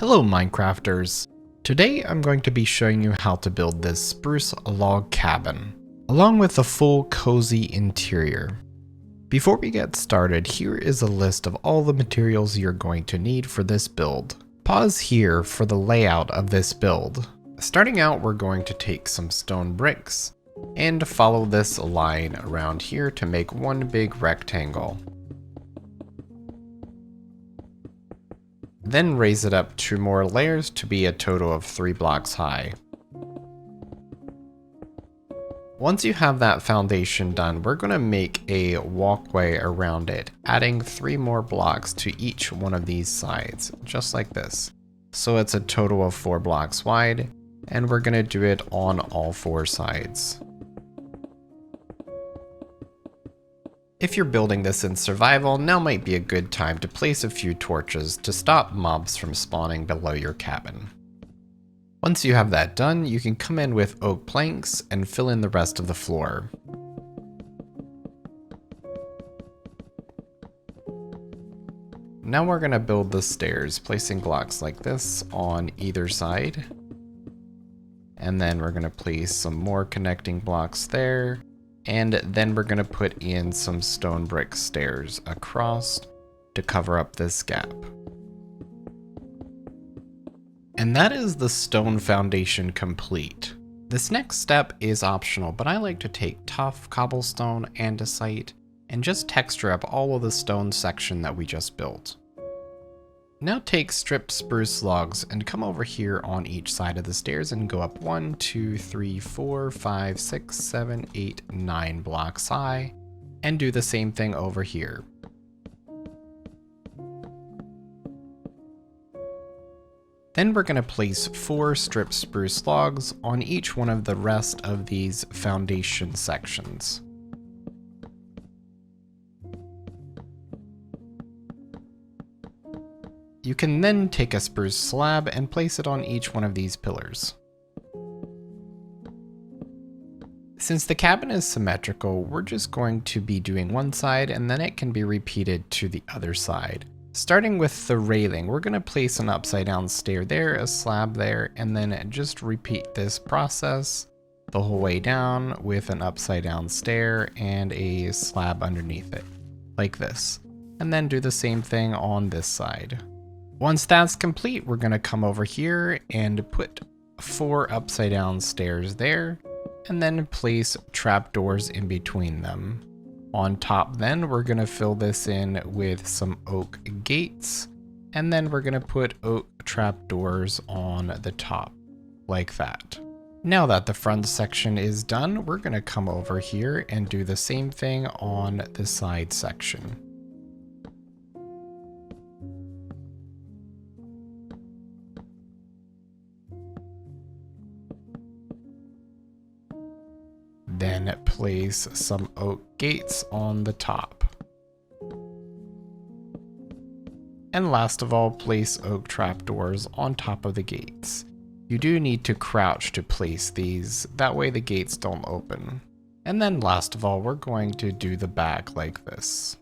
Hello Minecrafters! Today I'm going to be showing you how to build this spruce log cabin, along with a full cozy interior. Before we get started, here is a list of all the materials you're going to need for this build. Pause here for the layout of this build. Starting out, we're going to take some stone bricks and follow this line around here to make one big rectangle. Then raise it up 2 more layers to be a total of 3 blocks high. Once you have that foundation done, we're going to make a walkway around it, adding 3 more blocks to each one of these sides, just like this. So it's a total of 4 blocks wide, and we're going to do it on all 4 sides. If you're building this in survival, now might be a good time to place a few torches to stop mobs from spawning below your cabin. Once you have that done, you can come in with oak planks and fill in the rest of the floor. Now we're going to build the stairs, placing blocks like this on either side. And then we're going to place some more connecting blocks there. And then we're going to put in some stone brick stairs across to cover up this gap. And that is the stone foundation complete. This next step is optional, but I like to take tough cobblestone, andesite, and just texture up all of the stone section that we just built. Now take stripped spruce logs and come over here on each side of the stairs and go up 1, 2, 3, 4, 5, 6, 7, 8, 9 blocks high, and do the same thing over here. Then we're going to place 4 stripped spruce logs on each one of the rest of these foundation sections. You can then take a spruce slab and place it on each one of these pillars. Since the cabin is symmetrical, we're just going to be doing one side and then it can be repeated to the other side. Starting with the railing, we're going to place an upside down stair there, a slab there, and then just repeat this process the whole way down with an upside down stair and a slab underneath it, like this. And then do the same thing on this side. Once that's complete, we're going to come over here and put 4 upside down stairs there, and then place trapdoors in between them. On top then, we're going to fill this in with some oak gates, and then we're going to put oak trapdoors on the top, like that. Now that the front section is done, we're going to come over here and do the same thing on the side section. Then place some oak gates on the top. And last of all, place oak trapdoors on top of the gates. You do need to crouch to place these, that way the gates don't open. And then last of all, we're going to do the back like this.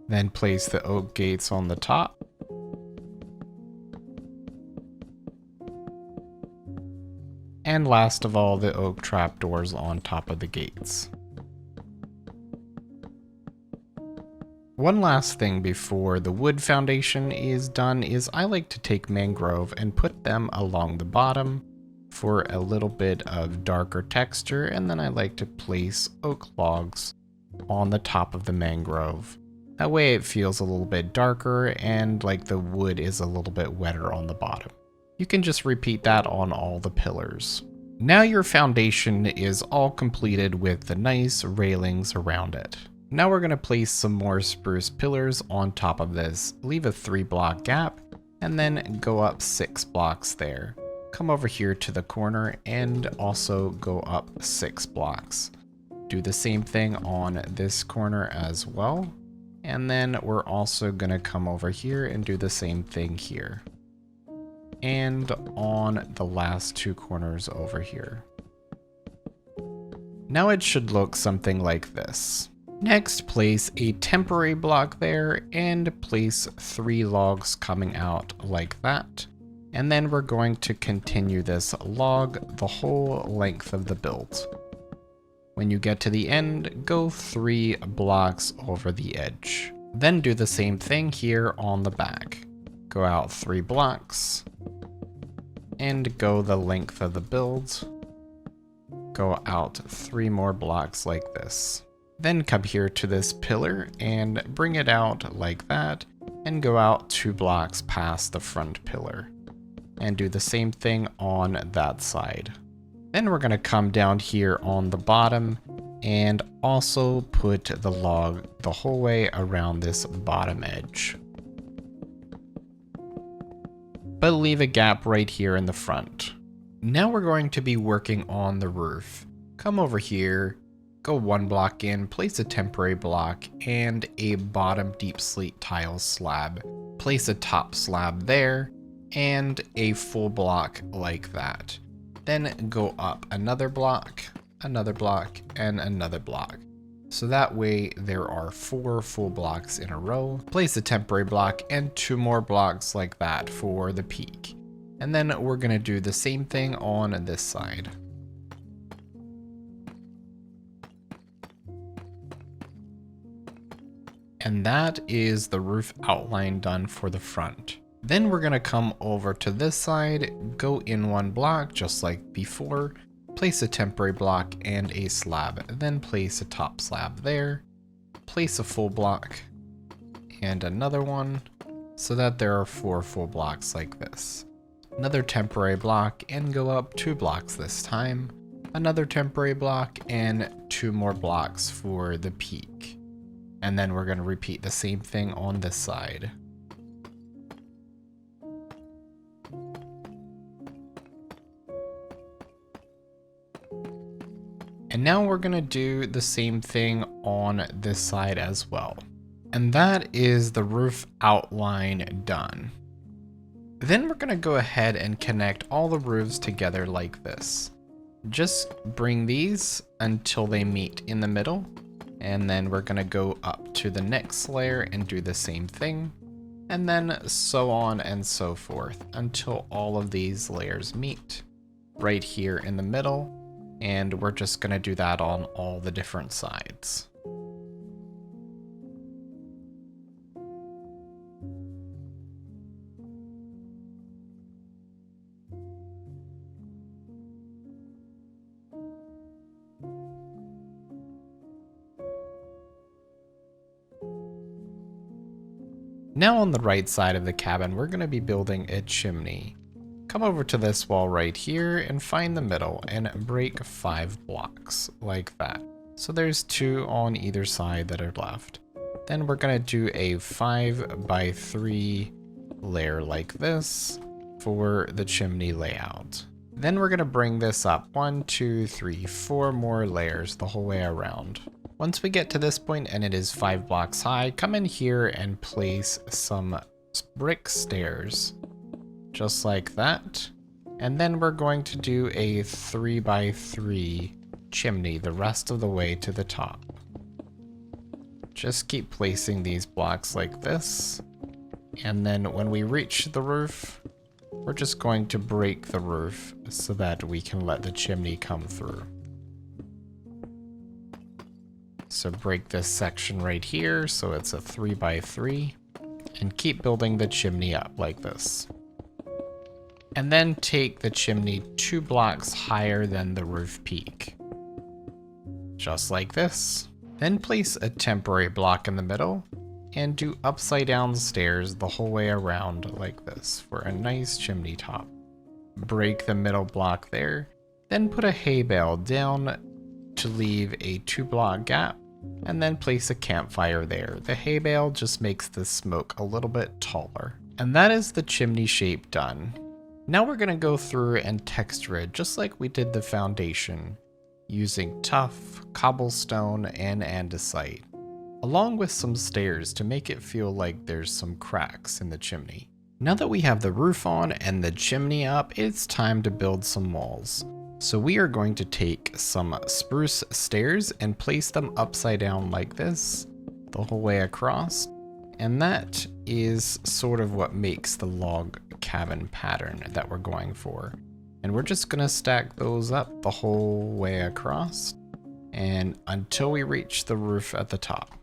Then place the oak gates on the top. And last of all, the oak trapdoors on top of the gates. One last thing before the wood foundation is done is I like to take mangrove and put them along the bottom for a little bit of darker texture, and then I like to place oak logs on the top of the mangrove. That way it feels a little bit darker and like the wood is a little bit wetter on the bottom. You can just repeat that on all the pillars. Now your foundation is all completed with the nice railings around it. Now we're going to place some more spruce pillars on top of this. Leave a 3 block gap and then go up 6 blocks there. Come over here to the corner and also go up 6 blocks. Do the same thing on this corner as well. And then we're also going to come over here and do the same thing here. and on the last two corners over here. Now it should look something like this. Next, place a temporary block there and place 3 logs coming out like that. And then we're going to continue this log the whole length of the build. When you get to the end, go 3 blocks over the edge. Then do the same thing here on the back. Go out 3 blocks and go the length of the build. Go out 3 more blocks like this. Then come here to this pillar and bring it out like that and go out 2 blocks past the front pillar. And do the same thing on that side. Then we're going to come down here on the bottom and also put the log the whole way around this bottom edge. But leave a gap right here in the front. Now we're going to be working on the roof. Come over here, go 1 block in, place a temporary block and a bottom deep slate tile slab. Place a top slab there and a full block like that. Then go up another block, and another block. So that way there are 4 full blocks in a row. Place a temporary block and 2 more blocks like that for the peak. And then we're gonna do the same thing on this side. And that is the roof outline done for the front. Then we're gonna come over to this side, go in 1 block just like before, place a temporary block and a slab, then place a top slab there, place a full block and another one, so that there are 4 full blocks like this. Another temporary block and go up 2 blocks this time, another temporary block and 2 more blocks for the peak. And then we're going to repeat the same thing on this side. And now we're going to do the same thing on this side as well. And that is the roof outline done. Then we're going to go ahead and connect all the roofs together like this. Just bring these until they meet in the middle. And then we're going to go up to the next layer and do the same thing. And then so on and so forth until all of these layers meet right here in the middle. And we're just going to do that on all the different sides. Now on the right side of the cabin, we're going to be building a chimney. Come over to this wall right here and find the middle and break 5 blocks like that. So there's 2 on either side that are left. Then we're going to do a 5x3 layer like this for the chimney layout. Then we're going to bring this up 1, 2, 3, 4 more layers the whole way around. Once we get to this point and it is 5 blocks high, come in here and place some brick stairs, just like that. And then we're going to do a 3x3 chimney the rest of the way to the top. Just keep placing these blocks like this. And then when we reach the roof, we're just going to break the roof so that we can let the chimney come through. So break this section right here so it's a 3x3 and keep building the chimney up like this. And then take the chimney 2 blocks higher than the roof peak. Just like this. Then place a temporary block in the middle and do upside down stairs the whole way around like this for a nice chimney top. Break the middle block there, then put a hay bale down to leave a 2 block gap, and then place a campfire there. The hay bale just makes the smoke a little bit taller. And that is the chimney shape done. Now we're going to go through and texture it just like we did the foundation, using tuff, cobblestone, and andesite, along with some stairs to make it feel like there's some cracks in the chimney. Now that we have the roof on and the chimney up, it's time to build some walls. So we are going to take some spruce stairs and place them upside down like this, the whole way across. And that is sort of what makes the log cabin pattern that we're going for. And we're just gonna stack those up the whole way across and until we reach the roof at the top.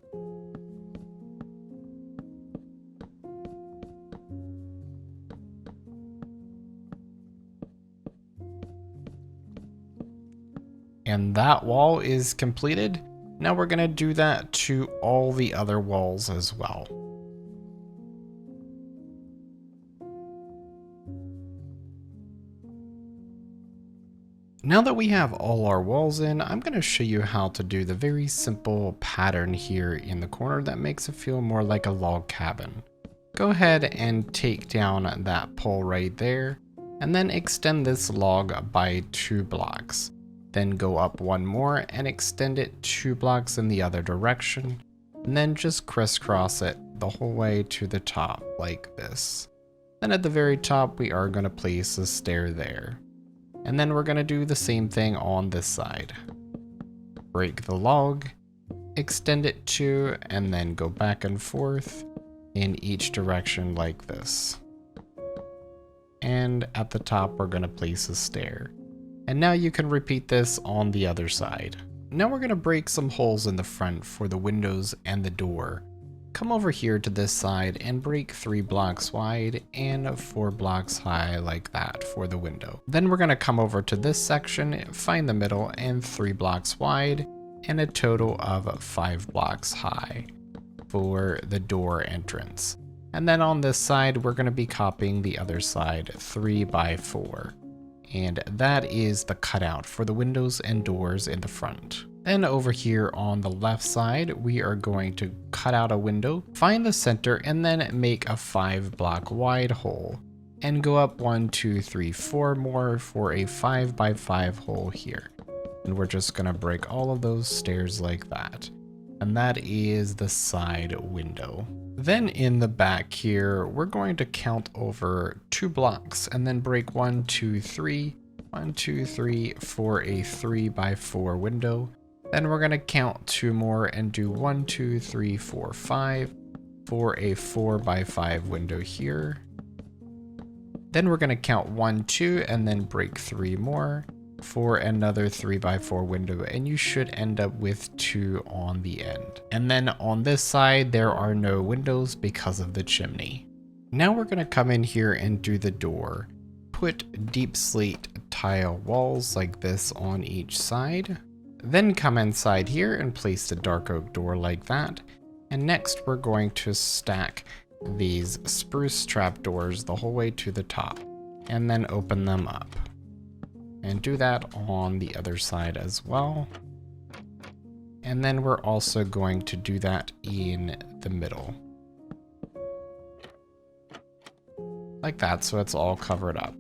And that wall is completed. Now we're gonna do that to all the other walls as well. Now that we have all our walls in, I'm going to show you how to do the very simple pattern here in the corner that makes it feel more like a log cabin. Go ahead and take down that pole right there, and then extend this log by 2 blocks. Then go up one more and extend it 2 blocks in the other direction, and then just crisscross it the whole way to the top like this. Then at the very top, we are going to place a stair there. And then we're going to do the same thing on this side. Break the log, extend it 2, and then go back and forth in each direction like this. And at the top, we're going to place a stair. And now you can repeat this on the other side. Now we're going to break some holes in the front for the windows and the door. Come over here to this side and break 3 blocks wide and 4 blocks high like that for the window. Then we're going to come over to this section, find the middle and 3 blocks wide and a total of 5 blocks high for the door entrance. And then on this side, we're going to be copying the other side 3 by 4. And that is the cutout for the windows and doors in the front. Then over here on the left side, we are going to cut out a window, find the center, and then make a 5 block wide hole. And go up 1, 2, 3, 4 more for a 5 by 5 hole here. And we're just gonna break all of those stairs like that. And that is the side window. Then in the back here, we're going to count over 2 blocks and then break 1, 2, 3, 1, 2, 3 for a 3 by 4 window. Then we're going to count 2 more and do 1, 2, 3, 4, 5 for a 4 by 5 window here. Then we're going to count 1, 2 and then break 3 more for another 3 by 4 window, and you should end up with 2 on the end. And then on this side, there are no windows because of the chimney. Now we're going to come in here and do the door. Put deep slate tile walls like this on each side. Then come inside here and place the dark oak door like that. And next we're going to stack these spruce trapdoors the whole way to the top and then open them up. And do that on the other side as well. And then we're also going to do that in the middle. Like that, so it's all covered up.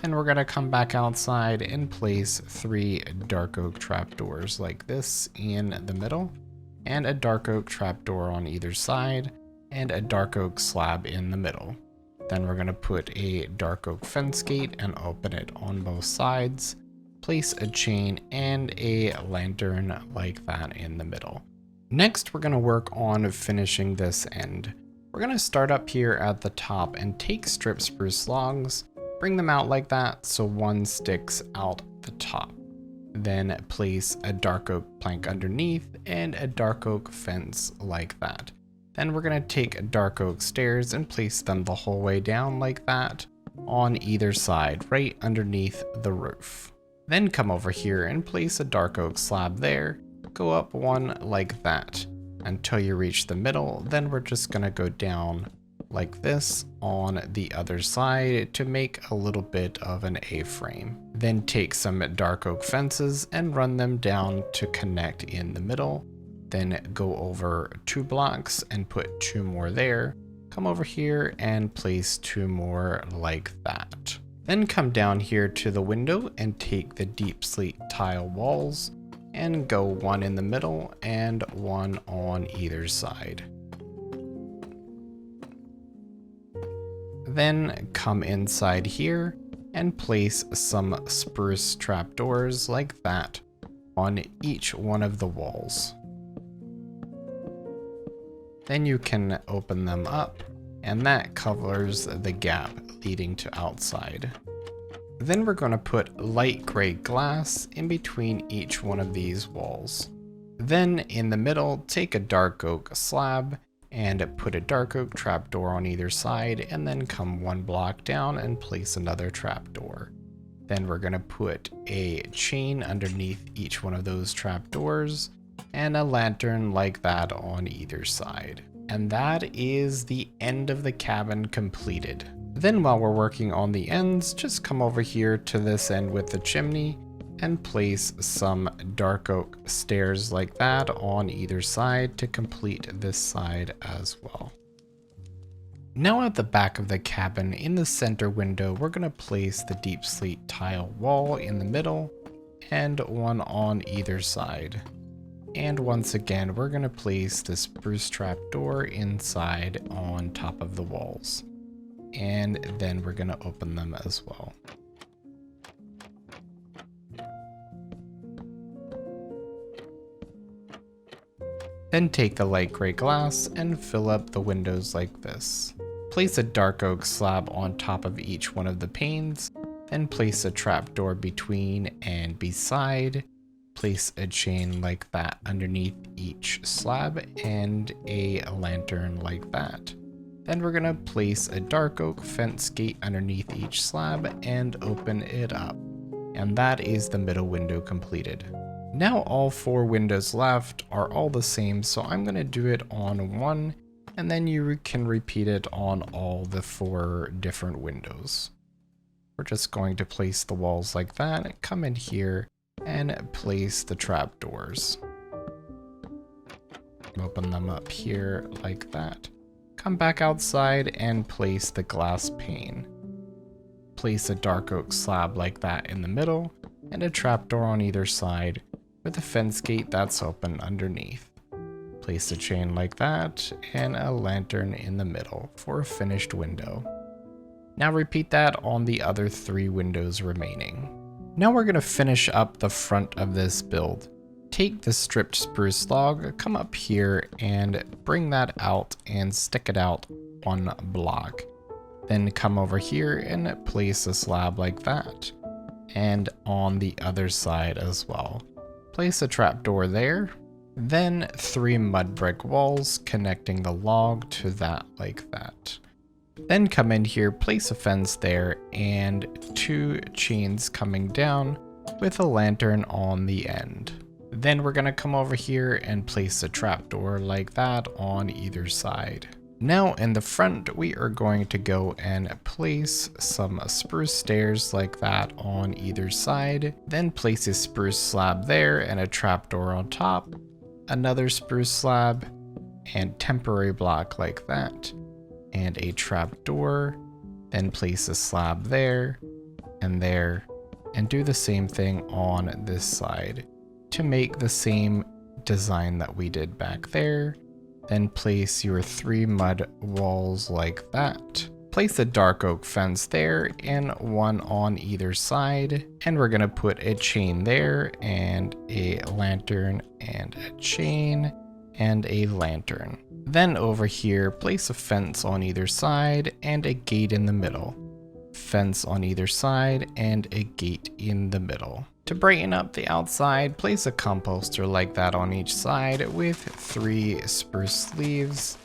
And we're gonna come back outside and place 3 dark oak trapdoors like this in the middle, and a dark oak trapdoor on either side, and a dark oak slab in the middle. Then we're gonna put a dark oak fence gate and open it on both sides, place a chain and a lantern like that in the middle. Next, we're gonna work on finishing this end. We're gonna start up here at the top and take strip spruce logs, bring them out like that so one sticks out the top. Then place a dark oak plank underneath and a dark oak fence like that. Then we're gonna take dark oak stairs and place them the whole way down like that on either side, right underneath the roof. Then come over here and place a dark oak slab there, go up one like that until you reach the middle. Then we're just gonna go down like this on the other side to make a little bit of an A-frame. Then take some dark oak fences and run them down to connect in the middle. Then go over 2 blocks and put 2 more there. Come over here and place 2 more like that. Then come down here to the window and take the deep slate tile walls and go 1 in the middle and 1 on either side. Then come inside here and place some spruce trapdoors like that on each one of the walls. Then you can open them up, and that covers the gap leading to outside. Then we're going to put light gray glass in between each one of these walls. Then in the middle, take a dark oak slab and put a dark oak trapdoor on either side, and then come one block down and place another trapdoor. Then we're going to put a chain underneath each one of those trapdoors and a lantern like that on either side. And that is the end of the cabin completed. Then while we're working on the ends, just come over here to this end with the chimney and place some dark oak stairs like that on either side to complete this side as well. Now at the back of the cabin, in the center window, we're going to place the deep slate tile wall in the middle and one on either side. And once again, we're going to place the spruce trapdoor inside on top of the walls. And then we're going to open them as well. Then take the light gray glass and fill up the windows like this. Place a dark oak slab on top of each one of the panes, then place a trapdoor between and beside. Place a chain like that underneath each slab and a lantern like that. Then we're going to place a dark oak fence gate underneath each slab and open it up. And that is the middle window completed. Now all 4 windows left are all the same, so I'm going to do it on one, and then you can repeat it on all the 4 different windows. We're just going to place the walls like that, come in here, and place the trapdoors. Open them up here like that. Come back outside and place the glass pane. Place a dark oak slab like that in the middle, and a trapdoor on either side, with a fence gate that's open underneath. Place a chain like that, and a lantern in the middle for a finished window. Now repeat that on the other 3 windows remaining. Now we're going to finish up the front of this build. Take the stripped spruce log, come up here and bring that out and stick it out 1 block. Then come over here and place a slab like that. And on the other side as well. Place a trapdoor there. Then 3 mud brick walls connecting the log to that like that. Then come in here, place a fence there, and 2 chains coming down with a lantern on the end. Then we're going to come over here and place a trapdoor like that on either side. Now in the front, we are going to go and place some spruce stairs like that on either side. Then place a spruce slab there and a trapdoor on top. Another spruce slab and temporary block like that. And a trapdoor. Then place a slab there, and do the same thing on this side to make the same design that we did back there. Then place your 3 mud walls like that. Place a dark oak fence there and 1 on either side. And we're gonna put a chain there and a lantern and a chain and a lantern. Then over here, place a fence on either side and a gate in the middle. Fence on either side and a gate in the middle. To brighten up the outside, place a composter like that on each side with 3 spruce leaves,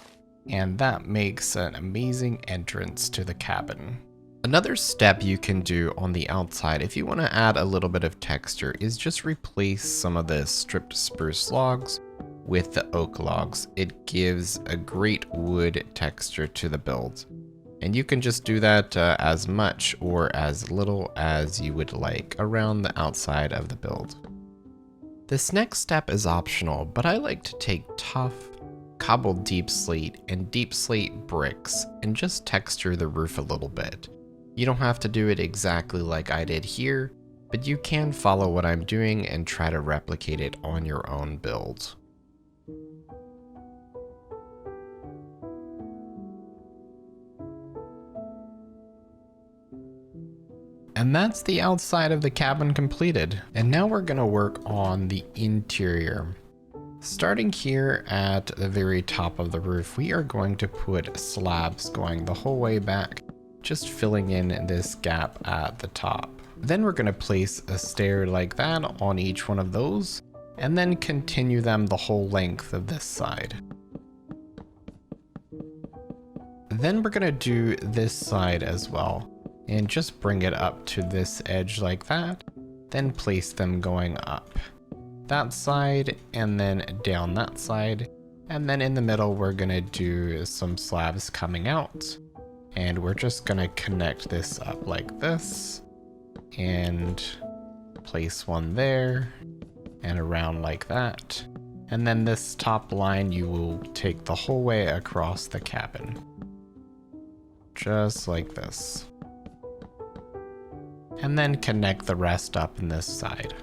and that makes an amazing entrance to the cabin. Another step you can do on the outside if you want to add a little bit of texture is just replace some of the stripped spruce logs with the oak logs. It gives a great wood texture to the build. And you can just do that as much or as little as you would like around the outside of the build. This next step is optional, but I like to take tough, cobbled deep slate and deep slate bricks and just texture the roof a little bit. You don't have to do it exactly like I did here, but you can follow what I'm doing and try to replicate it on your own build. And that's the outside of the cabin completed. And now we're gonna work on the interior. Starting here at the very top of the roof, we are going to put slabs going the whole way back, just filling in this gap at the top. Then we're gonna place a stair like that on each one of those, and then continue them the whole length of this side. Then we're gonna do this side as well, and just bring it up to this edge like that, then place them going up that side and then down that side, and then in the middle we're gonna do some slabs coming out, and we're just gonna connect this up like this and place one there and around like that, and then this top line you will take the whole way across the cabin, just like this, and then connect the rest up in this side.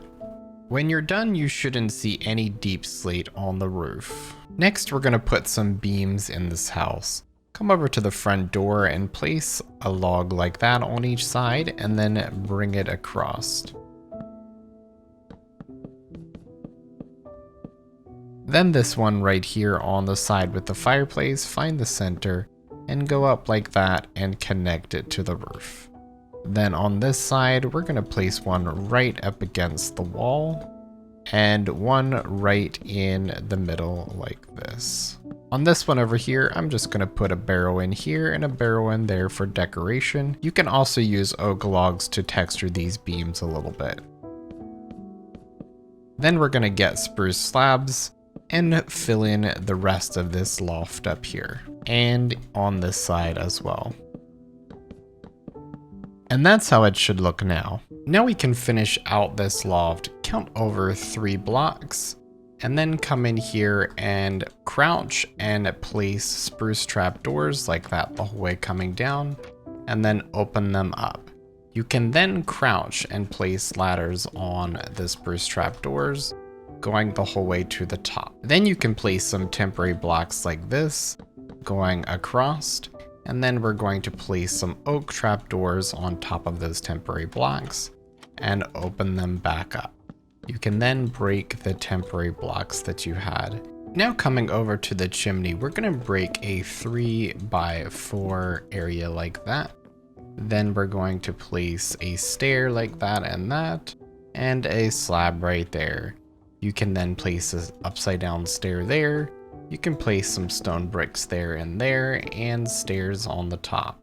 When you're done, you shouldn't see any deep slate on the roof. Next, we're gonna put some beams in this house. Come over to the front door and place a log like that on each side, and then bring it across. Then this one right here on the side with the fireplace, find the center and go up like that and connect it to the roof. Then on this side, we're gonna place one right up against the wall and one right in the middle like this. On this one over here, I'm just gonna put a barrel in here and a barrel in there for decoration. You can also use oak logs to texture these beams a little bit. Then we're gonna get spruce slabs and fill in the rest of this loft up here and on this side as well. And that's how it should look now. Now we can finish out this loft, count over 3 blocks, and then come in here and crouch and place spruce trapdoors like that the whole way coming down, and then open them up. You can then crouch and place ladders on the spruce trapdoors, going the whole way to the top. Then you can place some temporary blocks like this, going across, and then we're going to place some oak trapdoors on top of those temporary blocks and open them back up. You can then break the temporary blocks that you had. Now coming over to the chimney, we're gonna break a 3x4 area like that. Then we're going to place a stair like that, and a slab right there. You can then place an upside down stair there. You can place some stone bricks there and stairs on the top.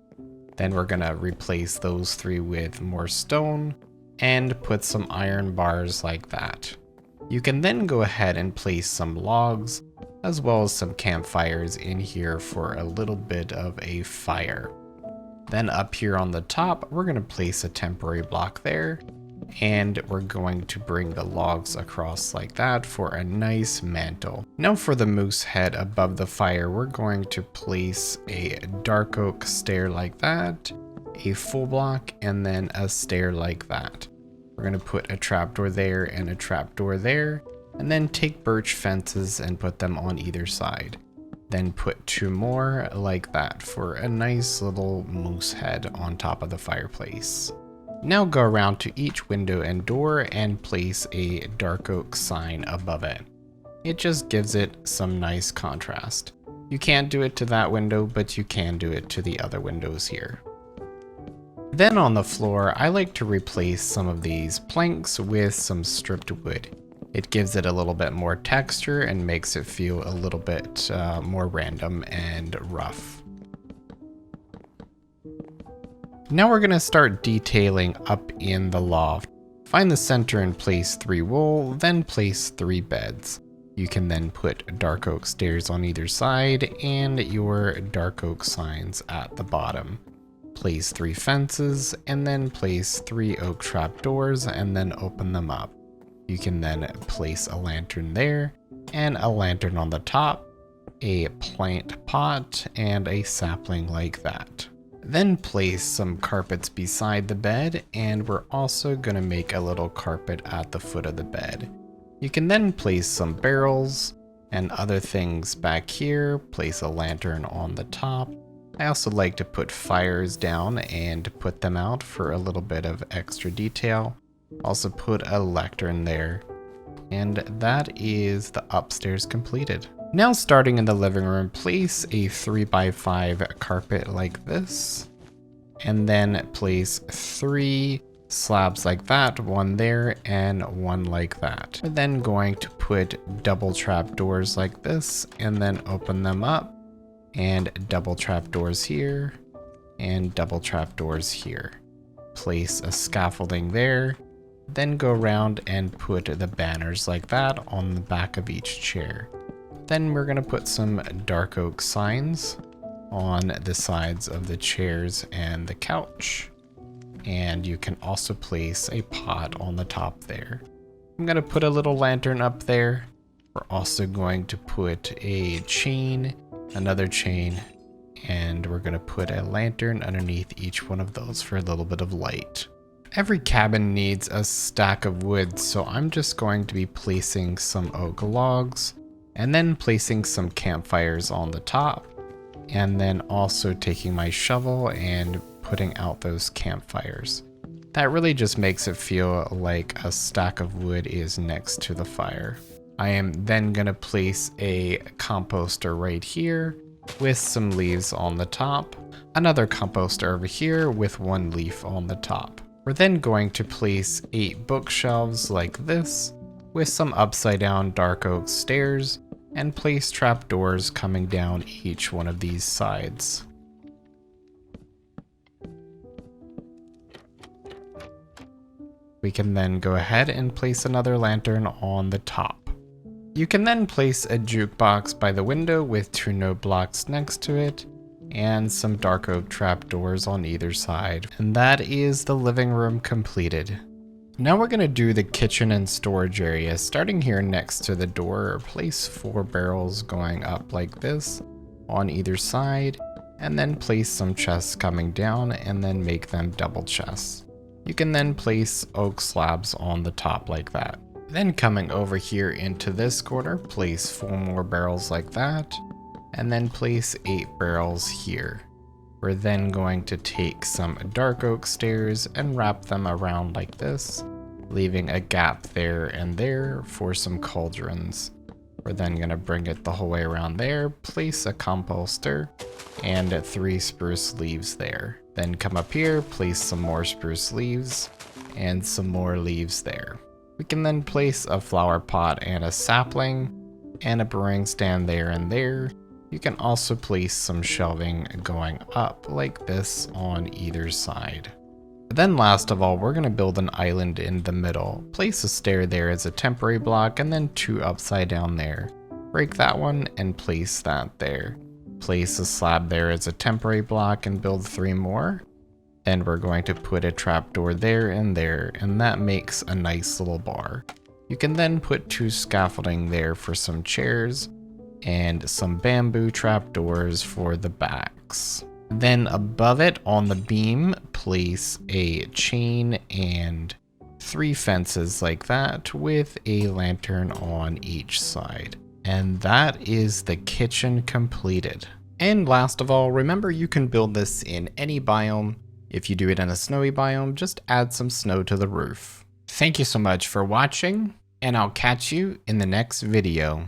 Then we're gonna replace those 3 with more stone and put some iron bars like that. You can then go ahead and place some logs as well as some campfires in here for a little bit of a fire. Then up here on the top, we're gonna place a temporary block there, and we're going to bring the logs across like that for a nice mantle. Now for the moose head above the fire, we're going to place a dark oak stair like that, a full block, and then a stair like that. We're going to put a trapdoor there and a trapdoor there, and then take birch fences and put them on either side. Then put 2 more like that for a nice little moose head on top of the fireplace. Now go around to each window and door and place a dark oak sign above it. It just gives it some nice contrast. You can't do it to that window, but you can do it to the other windows here. Then on the floor, I like to replace some of these planks with some stripped wood. It gives it a little bit more texture and makes it feel a little bit more random and rough. Now we're gonna start detailing up in the loft. Find the center and place 3 wool, then place 3 beds. You can then put dark oak stairs on either side and your dark oak signs at the bottom. Place 3 fences and then place 3 oak trapdoors and then open them up. You can then place a lantern there and a lantern on the top, a plant pot, and a sapling like that. Then place some carpets beside the bed, and we're also going to make a little carpet at the foot of the bed. You can then place some barrels and other things back here, place a lantern on the top, I also like to put fires down and put them out for a little bit of extra detail. Also put a lectern there. And that is the upstairs completed. Now starting in the living room, place a 3x5 carpet like this. And then place 3 slabs like that, one there and one like that. We're then going to put double trap doors like this and then open them up, and double trap doors here and double trap doors here. Place a scaffolding there, then go around and put the banners like that on the back of each chair. Then we're gonna put some dark oak signs on the sides of the chairs and the couch. And you can also place a pot on the top there. I'm gonna put a little lantern up there. We're also going to put a chain, another chain, and we're gonna put a lantern underneath each one of those for a little bit of light. Every cabin needs a stack of wood, so I'm just going to be placing some oak logs and then placing some campfires on the top, and then also taking my shovel and putting out those campfires. That really just makes it feel like a stack of wood is next to the fire. I am then gonna place a composter right here with some leaves on the top, another composter over here with one leaf on the top. We're then going to place 8 bookshelves like this with some upside down dark oak stairs and place trapdoors coming down each one of these sides. We can then go ahead and place another lantern on the top. You can then place a jukebox by the window with 2 note blocks next to it and some dark oak trapdoors on either side. And that is the living room completed. Now we're gonna do the kitchen and storage area. Starting here next to the door, place 4 barrels going up like this on either side, and then place some chests coming down and then make them double chests. You can then place oak slabs on the top like that. Then coming over here into this corner, place 4 more barrels like that, and then place 8 barrels here. We're then going to take some dark oak stairs and wrap them around like this, leaving a gap there and there for some cauldrons. We're then gonna bring it the whole way around there, place a composter, and 3 spruce leaves there. Then come up here, place some more spruce leaves, and some more leaves there. We can then place a flower pot and a sapling, and a brewing stand there and there. You can also place some shelving going up like this on either side. Then last of all, we're gonna build an island in the middle. Place a stair there as a temporary block and then 2 upside down there. Break that one and place that there. Place a slab there as a temporary block and build 3 more. Then we're going to put a trapdoor there, and that makes a nice little bar. You can then put 2 scaffolding there for some chairs and some bamboo trapdoors for the backs. Then above it on the beam, place a chain and 3 fences like that with a lantern on each side. And that is the kitchen completed. And last of all, remember you can build this in any biome. If you do it in a snowy biome, just add some snow to the roof. Thank you so much for watching, and I'll catch you in the next video.